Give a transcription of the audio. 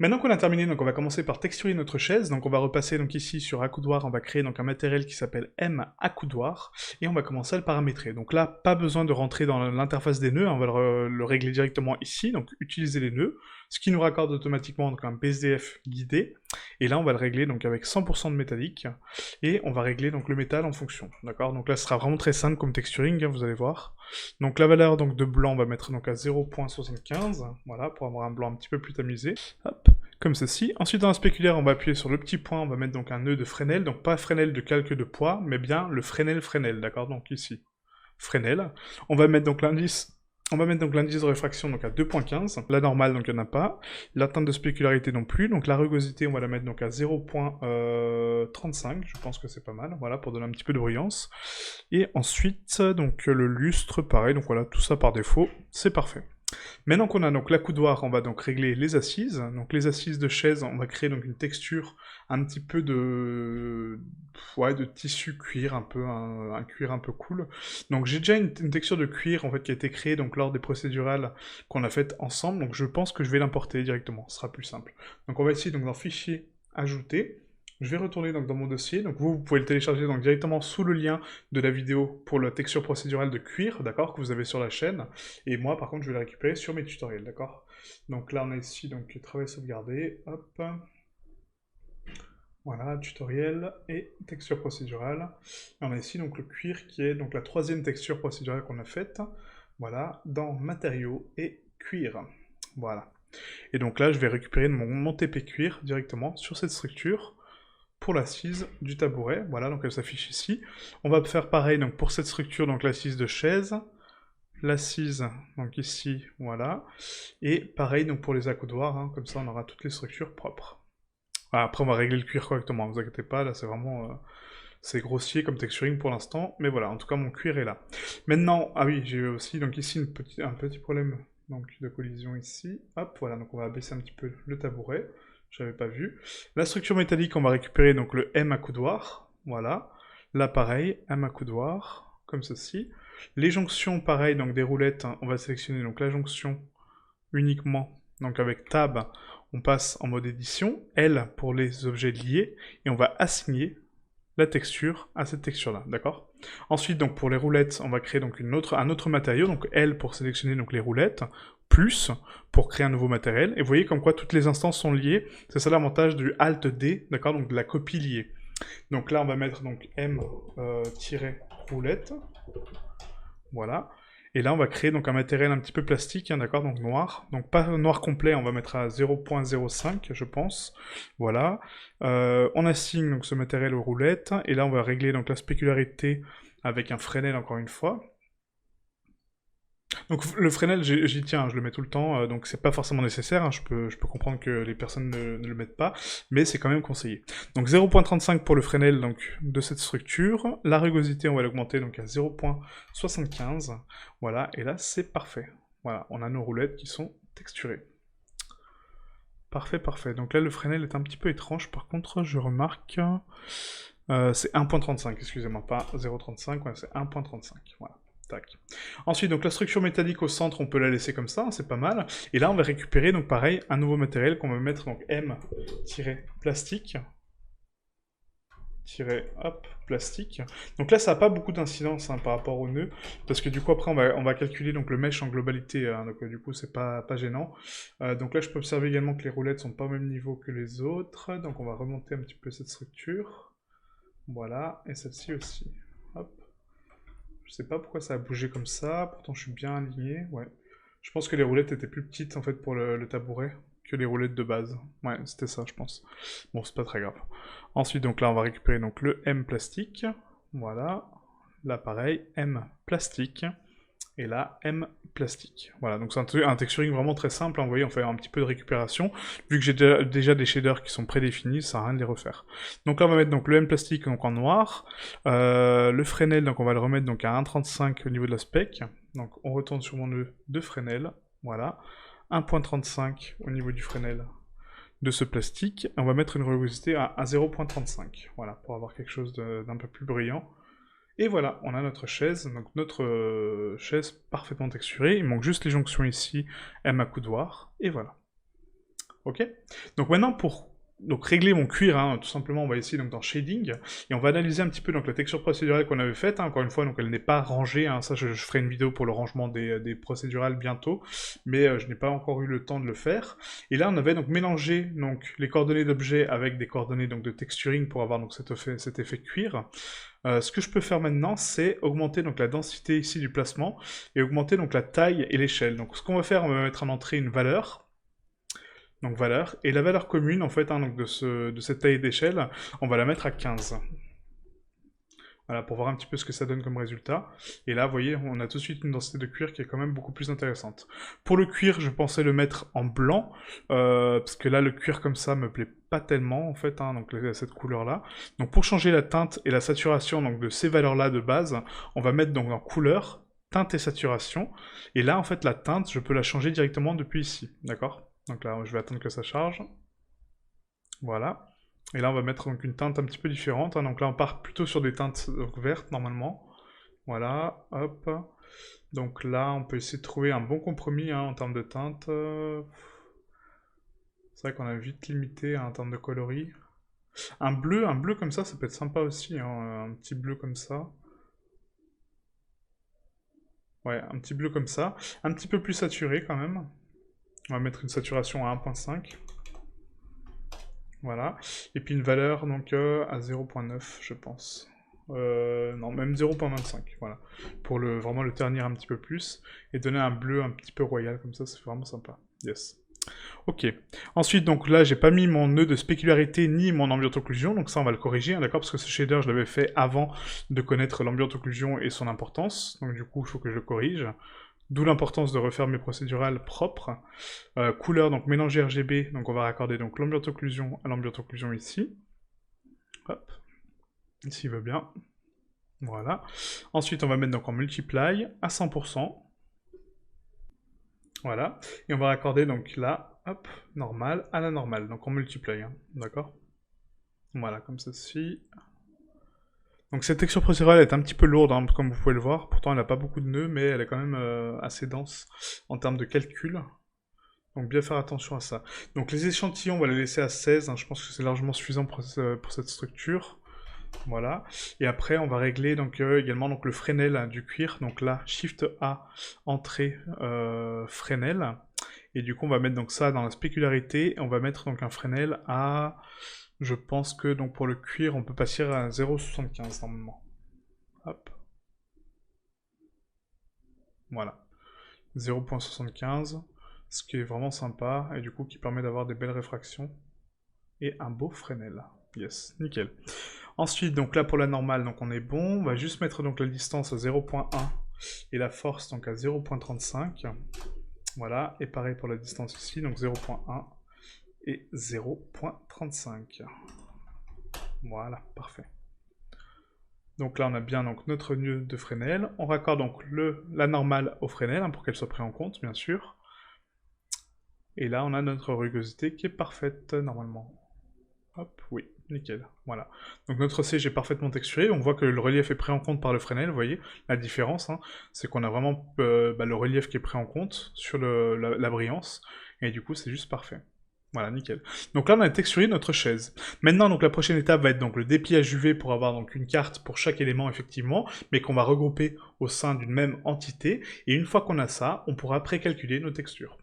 Maintenant qu'on a terminé, donc on va commencer par texturer notre chaise. Donc on va repasser donc ici sur accoudoir, on va créer donc un matériel qui s'appelle M accoudoir et on va commencer à le paramétrer. Donc là, pas besoin de rentrer dans l'interface des nœuds, hein, on va le régler directement ici. Donc utiliser les nœuds, ce qui nous raccorde automatiquement donc un BSDF guidé. Et là, on va le régler donc avec 100% de métallique et on va régler donc le métal en fonction. D'accord. Donc là, ce sera vraiment très simple comme texturing, hein, vous allez voir. Donc la valeur donc de blanc, on va mettre donc à 0.75, voilà, pour avoir un blanc un petit peu plus tamisé. Hop, comme ceci. Ensuite, dans la spéculaire, on va appuyer sur le petit point, on va mettre donc un nœud de Fresnel, donc pas Fresnel de calque de poids, mais bien le Fresnel, d'accord? Donc ici, Fresnel. On va mettre donc l'indice. On va mettre donc l'indice de réfraction donc à 2.15, la normale donc il n'y en a pas, l'atteinte de spécularité non plus, donc la rugosité on va la mettre donc à 0.35, je pense que c'est pas mal, voilà, pour donner un petit peu de brillance. Et ensuite, donc le lustre, pareil, donc voilà, tout ça par défaut, c'est parfait. Maintenant qu'on a donc l'accoudoir, on va donc régler les assises. Donc les assises de chaise, on va créer donc une texture un petit peu de, ouais, de tissu cuir, un peu un cuir un peu cool. Donc j'ai déjà une texture de cuir en fait qui a été créée donc lors des procédurales qu'on a faites ensemble. Donc je pense que je vais l'importer directement, ce sera plus simple. Donc on va ici donc dans Fichier, Ajouter. Je vais retourner donc dans mon dossier, donc vous pouvez le télécharger donc directement sous le lien de la vidéo pour la texture procédurale de cuir, d'accord, que vous avez sur la chaîne, et moi par contre je vais la récupérer sur mes tutoriels, d'accord. Donc là on a ici donc travail sauvegardé, hop, voilà, tutoriel et texture procédurale, et on a ici donc le cuir qui est donc la troisième texture procédurale qu'on a faite, voilà, dans matériaux et cuir, voilà. Et donc là je vais récupérer mon TP cuir directement sur cette structure, pour l'assise du tabouret, voilà, donc elle s'affiche ici. On va faire pareil donc pour cette structure, donc l'assise de chaise, l'assise, donc ici, voilà, et pareil donc pour les accoudoirs, hein, comme ça on aura toutes les structures propres. Voilà, après on va régler le cuir correctement, ne vous inquiétez pas, là c'est vraiment... c'est grossier comme texturing pour l'instant, mais voilà, en tout cas mon cuir est là. Maintenant, ah oui, j'ai aussi donc ici un petit problème donc, de collision ici. Hop, voilà, donc on va abaisser un petit peu le tabouret. J'avais pas vu. La structure métallique, on va récupérer donc le M accoudoir. Voilà. Là, pareil, M accoudoir, comme ceci. Les jonctions, pareil, donc des roulettes, hein, on va sélectionner donc la jonction uniquement. Donc avec Tab, on passe en mode édition. L pour les objets liés. Et on va assigner la texture à cette texture-là, d'accord? Ensuite, donc pour les roulettes, on va créer donc un autre matériau, donc L pour sélectionner donc les roulettes, plus pour créer un nouveau matériel. Et vous voyez comme quoi toutes les instances sont liées. C'est ça l'avantage du Alt D, d'accord? Donc de la copie liée. Donc là, on va mettre donc M-roulette. Voilà. Et là, on va créer donc un matériel un petit peu plastique, hein, d'accord, donc noir. Donc pas noir complet, on va mettre à 0.05, je pense. Voilà. On assigne donc ce matériel aux roulettes. Et là, on va régler donc la spécularité avec un Fresnel, encore une fois. Donc le Fresnel, j'y tiens, je le mets tout le temps, donc c'est pas forcément nécessaire, hein, je peux comprendre que les personnes ne le mettent pas, mais c'est quand même conseillé. Donc 0.35 pour le Fresnel donc, de cette structure, la rugosité on va l'augmenter donc à 0.75, voilà, et là c'est parfait. Voilà, on a nos roulettes qui sont texturées. Parfait, parfait. Donc là le Fresnel est un petit peu étrange, par contre je remarque... c'est 1.35, excusez-moi, pas 0.35, ouais, c'est 1.35, voilà. Tac. Ensuite, donc la structure métallique au centre, on peut la laisser comme ça, hein, c'est pas mal. Et là, on va récupérer, donc pareil, un nouveau matériel qu'on va mettre, donc M-plastique. Hop, plastique. Donc là, ça n'a pas beaucoup d'incidence hein, par rapport au nœud, parce que du coup, après, on va calculer donc, le mesh en globalité, hein, donc du coup, c'est pas gênant. Donc là, je peux observer également que les roulettes sont pas au même niveau que les autres, donc on va remonter un petit peu cette structure. Voilà, et celle-ci aussi. Hop. Je sais pas pourquoi ça a bougé comme ça, pourtant je suis bien aligné, ouais. Je pense que les roulettes étaient plus petites en fait pour le tabouret que les roulettes de base. Ouais, c'était ça je pense. Bon, c'est pas très grave. Ensuite, donc là on va récupérer donc le M plastique, voilà. Là pareil, M plastique. Et là, M plastique. Voilà, donc c'est un texturing vraiment très simple, hein, vous voyez, on fait un petit peu de récupération. Vu que j'ai déjà des shaders qui sont prédéfinis, ça sert à rien de les refaire. Donc là, on va mettre donc, le M plastique donc, en noir. Le Fresnel, donc on va le remettre donc, à 1.35 au niveau de la spec. Donc on retourne sur mon nœud de Fresnel, voilà. 1.35 au niveau du Fresnel de ce plastique. On va mettre une rugosité à 0.35, voilà, pour avoir quelque chose d'un peu plus brillant. Et voilà, on a notre chaise, donc notre chaise parfaitement texturée. Il manque juste les jonctions ici, M accoudoir, et voilà. Ok? Donc maintenant, pour donc régler mon cuir, hein, tout simplement, on va ici donc dans Shading, et on va analyser un petit peu donc la texture procédurale qu'on avait faite, hein, encore une fois, donc elle n'est pas rangée, hein, ça je ferai une vidéo pour le rangement des procédurales bientôt, mais je n'ai pas encore eu le temps de le faire. Et là, on avait donc mélangé donc, les coordonnées d'objet avec des coordonnées donc, de texturing pour avoir donc, cet effet cuir. Ce que je peux faire maintenant, c'est augmenter donc la densité ici du placement, et augmenter donc la taille et l'échelle. Donc ce qu'on va faire, on va mettre en entrée une valeur, donc valeur, et la valeur commune en fait hein, donc de cette taille d'échelle, on va la mettre à 15. Voilà, pour voir un petit peu ce que ça donne comme résultat. Et là, vous voyez, on a tout de suite une densité de cuir qui est quand même beaucoup plus intéressante. Pour le cuir, je pensais le mettre en blanc, parce que là, le cuir comme ça me plaît pas tellement, en fait, hein, donc cette couleur-là. Donc pour changer la teinte et la saturation donc, de ces valeurs-là de base, on va mettre donc en couleur, teinte et saturation. Et là, en fait, la teinte, je peux la changer directement depuis ici, d'accord? Donc là, je vais attendre que ça charge. Voilà. Et là, on va mettre donc une teinte un petit peu différente. Hein. Donc là, on part plutôt sur des teintes donc, vertes, normalement. Voilà, hop. Donc là, on peut essayer de trouver un bon compromis hein, en termes de teinte. C'est vrai qu'on a vite limité hein, en termes de coloris. Un bleu comme ça peut être sympa aussi. Hein, un petit bleu comme ça. Ouais, un petit bleu comme ça. Un petit peu plus saturé quand même. On va mettre une saturation à 1.5. Voilà. Et puis une valeur donc à 0.9 je pense. Non, même 0.25, voilà. Pour vraiment le ternir un petit peu plus. Et donner un bleu un petit peu royal comme ça, c'est vraiment sympa. Yes. Ok. Ensuite, donc là, j'ai pas mis mon nœud de spécularité ni mon ambient occlusion, donc ça, on va le corriger, hein, d'accord? Parce que ce shader, je l'avais fait avant de connaître l'ambient occlusion et son importance. Donc du coup, il faut que je le corrige. D'où l'importance de refaire mes procédurales propres. Couleur, donc mélanger RGB, donc on va raccorder donc l'ambient occlusion à l'ambient occlusion ici. Hop. Ici, il veut bien. Voilà. Ensuite, on va mettre donc en multiply à 100%. Voilà. Et on va raccorder donc là, hop, normal à la normale. Donc on multiply, hein, d'accord? Voilà, comme ceci. Donc cette texture procédurale est un petit peu lourde, hein, comme vous pouvez le voir. Pourtant, elle n'a pas beaucoup de nœuds, mais elle est quand même assez dense en termes de calcul. Donc bien faire attention à ça. Donc les échantillons, on va les laisser à 16. Hein, je pense que c'est largement suffisant pour cette structure. Voilà. Et après, on va régler donc également donc le Fresnel hein, du cuir. Donc là, Shift A, entrée Fresnel. Et du coup, on va mettre donc ça dans la spécularité. Et on va mettre donc un Fresnel à... Je pense que donc pour le cuir, on peut passer à 0,75 normalement. Hop. Voilà. 0,75. Ce qui est vraiment sympa. Et du coup, qui permet d'avoir des belles réfractions. Et un beau Fresnel. Yes, nickel. Ensuite, donc là pour la normale, donc on est bon. On va juste mettre donc la distance à 0.1 et la force donc à 0.35. Voilà, et pareil pour la distance ici, donc 0.1 et 0.35. Voilà, parfait. Donc là on a bien donc notre nœud de Fresnel. On raccorde donc la normale au Fresnel hein, pour qu'elle soit prise en compte, bien sûr. Et là on a notre rugosité qui est parfaite normalement. Hop, oui. Nickel, voilà. Donc notre CG est parfaitement texturé, on voit que le relief est pris en compte par le Fresnel, vous voyez, la différence, hein, c'est qu'on a vraiment le relief qui est pris en compte sur la brillance, et du coup c'est juste parfait. Voilà, nickel. Donc là on a texturé notre chaise. Maintenant donc la prochaine étape va être donc le dépliage UV pour avoir donc une carte pour chaque élément effectivement, mais qu'on va regrouper au sein d'une même entité, et une fois qu'on a ça, on pourra précalculer nos textures.